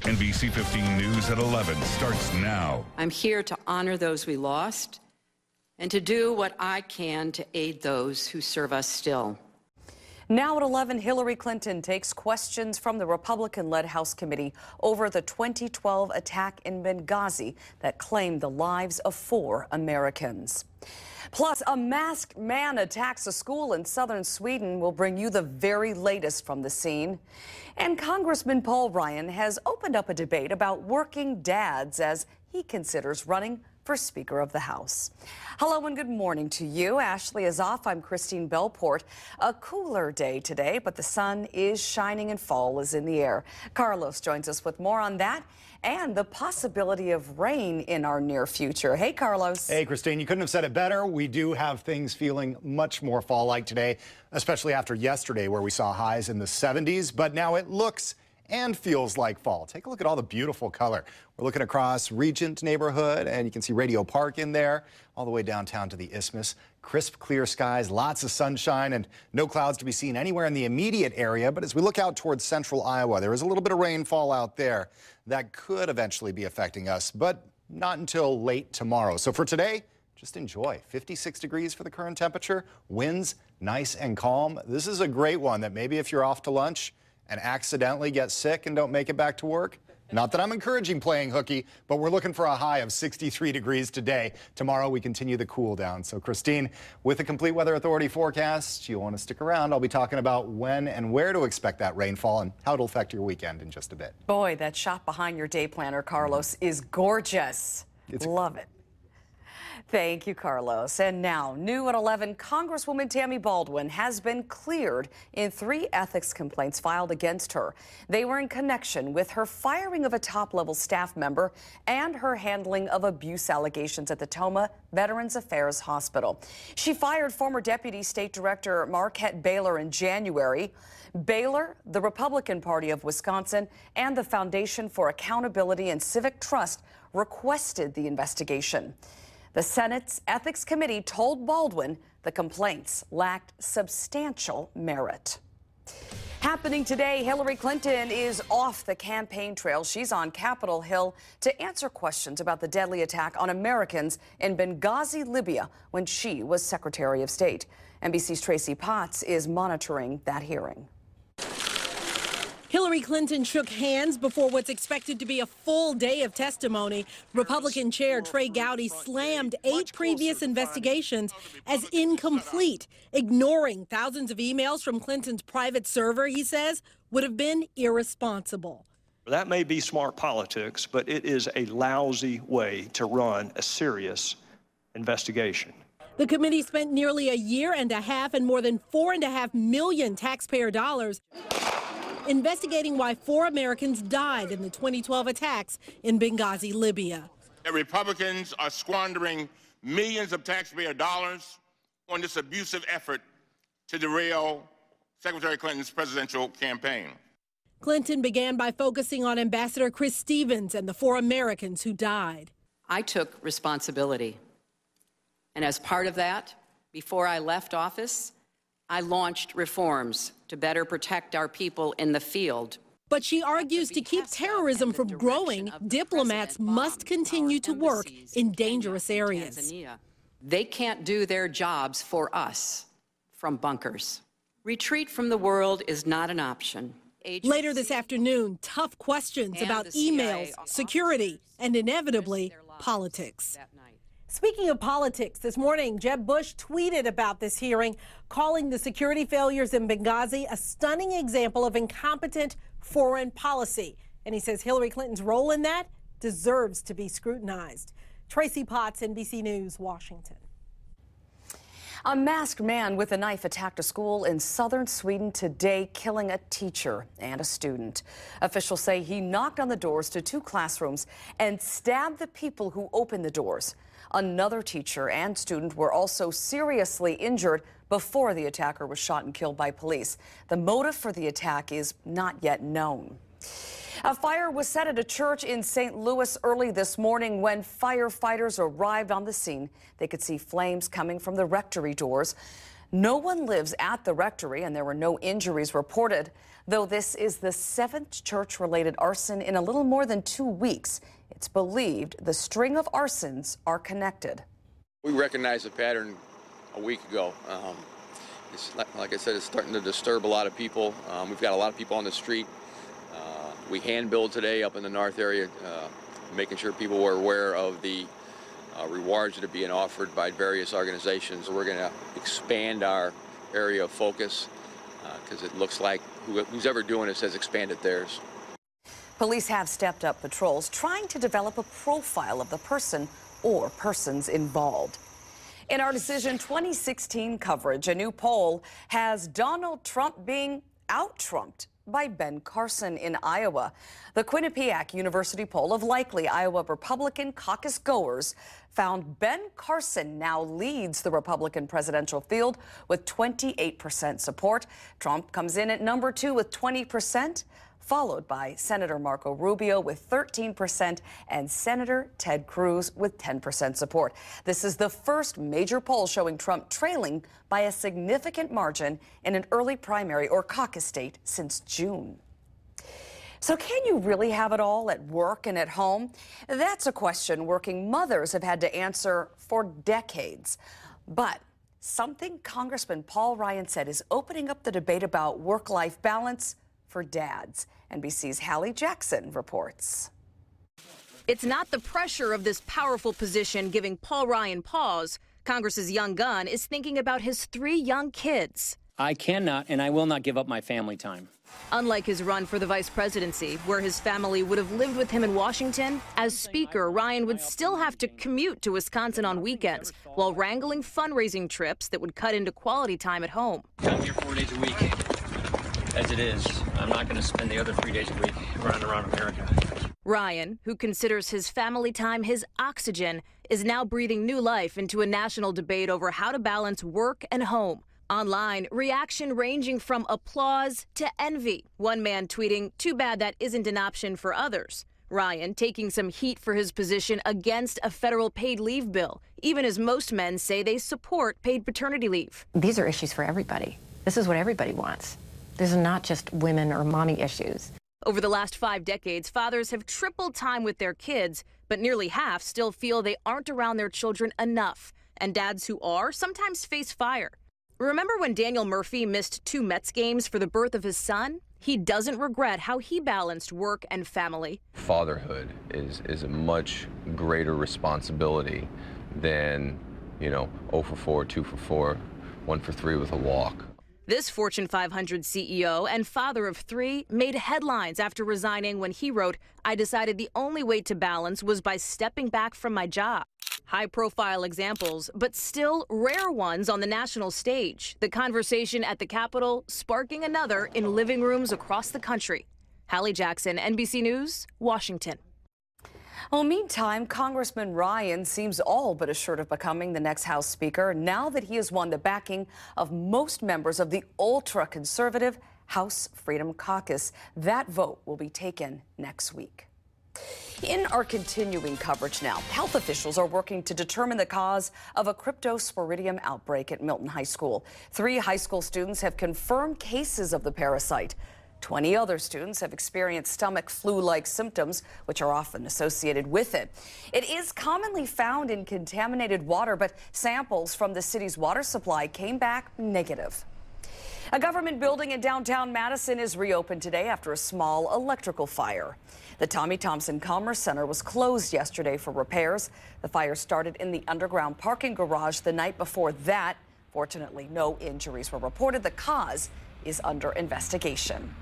NBC 15 News at 11 starts now. I'm here to honor those we lost and to do what I can to aid those who serve us still. Now at 11, Hillary Clinton takes questions from the Republican-led House committee over the 2012 attack in Benghazi that claimed the lives of 4 Americans. Plus, a masked man attacks a school in southern Sweden. We'll bring you the very latest from the scene. And Congressman Paul Ryan has opened up a debate about working dads as he considers running for Speaker of the House. Hello and good morning to you. Ashley is off. I'm Christine Belport. A cooler day today, but the sun is shining and fall is in the air. Carlos joins us with more on that and the possibility of rain in our near future. Hey, Carlos. Hey, Christine, you couldn't have said it better. We do have things feeling much more fall-like today, especially after yesterday where we saw highs in the 70s, but now it looks and feels like fall. Take a look at all the beautiful color. We're looking across Regent neighborhood, and you can see Radio Park in there, all the way downtown to the Isthmus. Crisp, clear skies, lots of sunshine, and no clouds to be seen anywhere in the immediate area. But as we look out towards central Iowa, there is a little bit of rainfall out there that could eventually be affecting us, but not until late tomorrow. So for today, just enjoy. 56 degrees for the current temperature, winds nice and calm. This is a great one that maybe if you're off to lunch and accidentally get sick and don't make it back to work. Not that I'm encouraging playing hooky, but we're looking for a high of 63 degrees today. Tomorrow we continue the cool down. So Christine, with the complete Weather Authority forecast, you'll want to stick around. I'll be talking about when and where to expect that rainfall and how it'll affect your weekend in just a bit. Boy, that shot behind your day planner, Carlos, is gorgeous. Love it. Thank you, Carlos. And now, new at 11, Congresswoman Tammy Baldwin has been cleared in 3 ethics complaints filed against her. They were in connection with her firing of a top-level staff member and her handling of abuse allegations at the Toma Veterans Affairs Hospital. She fired former Deputy State Director Marquette Baylor in January. Baylor, the Republican Party of Wisconsin, and the Foundation for Accountability and Civic Trust requested the investigation. The Senate's Ethics Committee told Baldwin the complaints lacked substantial merit. Happening today, Hillary Clinton is off the campaign trail. She's on Capitol Hill to answer questions about the deadly attack on Americans in Benghazi, Libya, when she was Secretary of State. NBC's Tracy Potts is monitoring that hearing. Hillary Clinton shook hands before what's expected to be a full day of testimony. Republican Chair Trey Gowdy slammed 8 previous investigations as incomplete, ignoring thousands of emails from Clinton's private server, he says, would have been irresponsible. That may be smart politics, but it is a lousy way to run a serious investigation. The committee spent nearly a year and a half and more than $4.5 million taxpayer dollars investigating why 4 Americans died in the 2012 attacks in Benghazi, Libya. The Republicans are squandering millions of taxpayer dollars on this abusive effort to derail Secretary Clinton's presidential campaign. Clinton began by focusing on Ambassador Chris Stevens and the 4 Americans who died. I took responsibility. And as part of that, before I left office, I launched reforms to better protect our people in the field. But she argues to keep terrorism from growing, diplomats must continue to work in dangerous areas. They can't do their jobs for us from bunkers. Retreat from the world is not an option. Later this afternoon, tough questions about emails, security, and inevitably, politics. Speaking of politics, this morning, Jeb Bush tweeted about this hearing, calling the security failures in Benghazi a stunning example of incompetent foreign policy. And he says Hillary Clinton's role in that deserves to be scrutinized. Tracy Potts, NBC News, Washington. A masked man with a knife attacked a school in southern Sweden today, killing a teacher and a student. Officials say he knocked on the doors to 2 classrooms and stabbed the people who opened the doors. Another teacher and student were also seriously injured before the attacker was shot and killed by police. The motive for the attack is not yet known. A fire was set at a church in St. Louis early this morning. When firefighters arrived on the scene, they could see flames coming from the rectory doors. No one lives at the rectory, and there were no injuries reported. Though this is the 7th church-related arson in a little more than 2 weeks, it's believed the string of arsons are connected. We recognized the pattern a week ago. Like I said, it's starting to disturb a lot of people. We've got a lot of people on the street. We hand billed today up in the north area, making sure people were aware of the rewards that are being offered by various organizations. We're going to expand our area of focus because it looks like who's ever doing this has expanded theirs. Police have stepped up patrols, trying to develop a profile of the person or persons involved. In our Decision 2016 coverage, a new poll has Donald Trump being out-Trumped by Ben Carson in Iowa. The Quinnipiac University poll of likely Iowa Republican caucus goers found Ben Carson now leads the Republican presidential field with 28% support. Trump comes in at number 2 with 20%. Followed by Senator Marco Rubio with 13% and Senator Ted Cruz with 10% support. This is the first major poll showing Trump trailing by a significant margin in an early primary or caucus state since June. So can you really have it all at work and at home? That's a question working mothers have had to answer for decades. But something Congressman Paul Ryan said is opening up the debate about work-life balance for dads. NBC's Hallie Jackson reports. It's not the pressure of this powerful position giving Paul Ryan pause. Congress's young gun is thinking about his 3 young kids. I cannot and I will not give up my family time. Unlike his run for the vice presidency, where his family would have lived with him in Washington, as Speaker, Ryan would still have to commute to Wisconsin on weekends while wrangling fundraising trips that would cut into quality time at home. I'm here 4 days a week. As it is, I'm not going to spend the other 3 days a week running around America. Ryan, who considers his family time his oxygen, is now breathing new life into a national debate over how to balance work and home. Online, reaction ranging from applause to envy. One man tweeting, "Too bad that isn't an option for others." Ryan taking some heat for his position against a federal paid leave bill, even as most men say they support paid paternity leave. These are issues for everybody. This is what everybody wants. These are not just women or mommy issues. Over the last 5 decades, fathers have tripled time with their kids, but nearly half still feel they aren't around their children enough. And dads who are sometimes face fire. Remember when Daniel Murphy missed 2 Mets games for the birth of his son? He doesn't regret how he balanced work and family. Fatherhood is a much greater responsibility than, 0 for 4, 2 for 4, 1 for 3 with a walk. This Fortune 500 CEO and father of 3 made headlines after resigning when he wrote, "I decided the only way to balance was by stepping back from my job." High-profile examples, but still rare ones on the national stage. The conversation at the Capitol sparking another in living rooms across the country. Hallie Jackson, NBC News, Washington. Well, meantime, Congressman Ryan seems all but assured of becoming the next House Speaker now that he has won the backing of most members of the ultra-conservative House Freedom Caucus. That vote will be taken next week. In our continuing coverage now, health officials are working to determine the cause of a cryptosporidium outbreak at Milton High School. 3 high school students have confirmed cases of the parasite. 20 other students have experienced stomach flu-like symptoms, which are often associated with it. It is commonly found in contaminated water, but samples from the city's water supply came back negative. A government building in downtown Madison is reopened today after a small electrical fire. The Tommy Thompson Commerce Center was closed yesterday for repairs. The fire started in the underground parking garage the night before that. Fortunately, no injuries were reported. The cause is under investigation.